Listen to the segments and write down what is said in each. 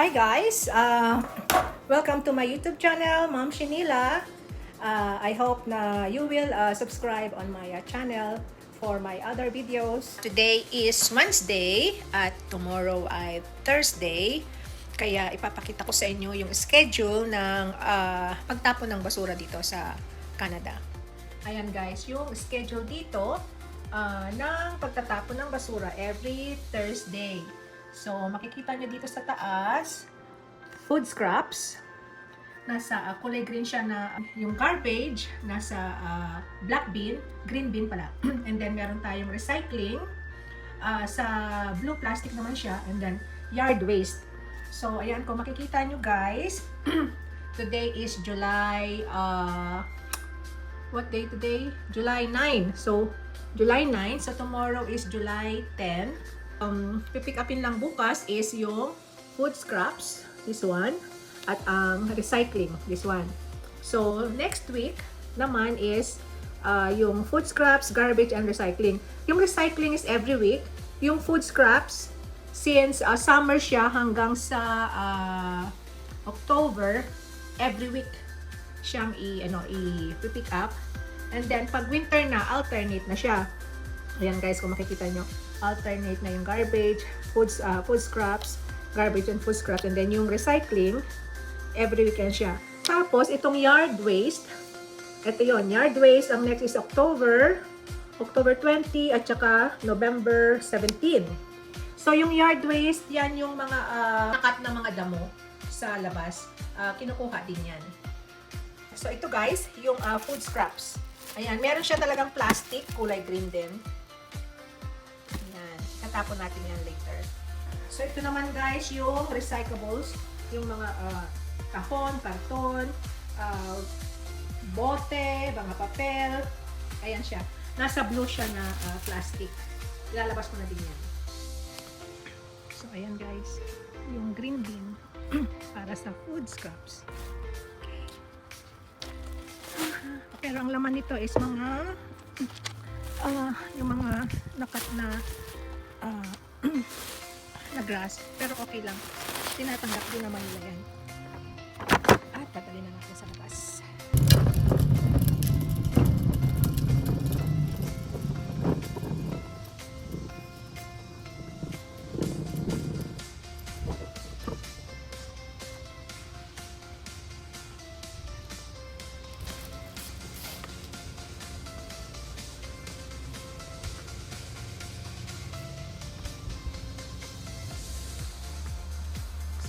Hi guys! Welcome to my YouTube channel, Ma'am Shinila. I hope na you will subscribe on my channel for my other videos. Today is Wednesday at tomorrow ay Thursday. Kaya ipapakita ko sa inyo yung schedule ng pagtapon ng basura dito sa Canada. Ayan guys, yung schedule dito ng pagtatapon ng basura every Thursday. So, makikita nyo dito sa taas, food scraps. Nasa kulay green siya na yung garbage. Nasa black bin, green bin pala. And then, meron tayong recycling. Sa blue plastic naman siya. And then, yard waste. So, ayan, kung makikita nyo guys, today is July, what day today? July 9. So, July 9. So, tomorrow is July 10. Pipick upin lang bukas is yung food scraps, this one, at ang recycling, this one. So, next week naman is yung food scraps, garbage, and recycling. Yung recycling is every week. Yung food scraps, since summer siya hanggang sa October, every week siyang i-pick up. And then, pag winter na, alternate na siya. Ayan guys, kung makikita nyo, alternate na yung garbage, food scraps, garbage and food scraps, and then yung recycling, every weekend siya. Tapos, itong yard waste, ito yon yard waste, ang next is October 20, at saka November 17. So, yung yard waste, yan yung mga nakat na mga damo sa labas. Kinukuha din yan. So, ito guys, yung food scraps. Ayan, meron siya talagang plastic, kulay green din. Tapon natin yan later. So, ito naman guys, yung recyclables, yung mga kahon, karton, bote, mga papel, ayan siya. Nasa blue siya na plastic. Ilalabas ko na din yan. So, ayan guys, yung green bin para sa food scraps. Pero ang laman nito is mga yung mga nakat na na grass, pero okay lang, tinatanggap din naman nila yan. At dadalhin na natin sa labas.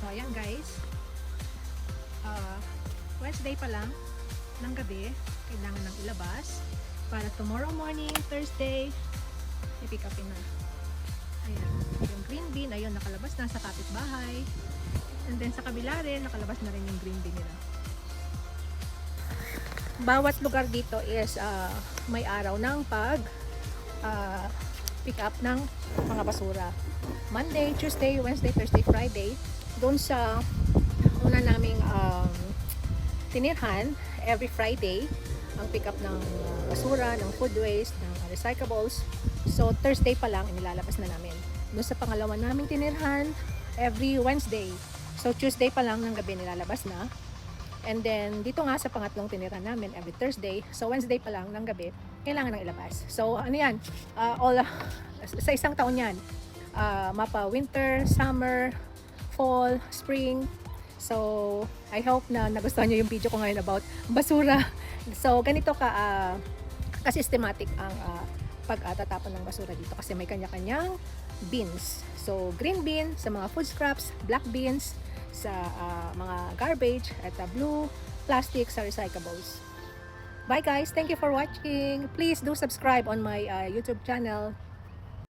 So, ayan guys. Wednesday pa lang ng gabi, kailangan nang ilabas para tomorrow morning, Thursday, i-pick upin na. Ayan. Yung green bin, ayun, nakalabas na sa kapitbahay. And then sa kabila rin, nakalabas na rin yung green bin nila. Bawat lugar dito is may araw ng pick up ng mga basura. Monday, Tuesday, Wednesday, Thursday, Friday. Doon sa una naming tinirhan, every Friday ang pick up ng basura, ng food waste, ng recyclables. So Thursday pa lang inilalabas na namin. Doon sa pangalawa naming tinirhan, every Wednesday. So Tuesday pa lang ng gabi nilalabas na. And then dito nga sa pangatlong tinirhan namin, every Thursday. So Wednesday pa lang ng gabi kailangan nang ilabas. So ano yan, sa isang taon yan, mapa winter, summer, fall, spring. So, I hope na nagustuhan nyo yung video ko ngayon about basura. So, ganito ka-systematic ang pagtatapon ng basura dito kasi may kanya-kanyang bins. So, green bin sa mga food scraps, black bins sa mga garbage, at blue plastic sa recyclables. Bye guys! Thank you for watching! Please do subscribe on my YouTube channel.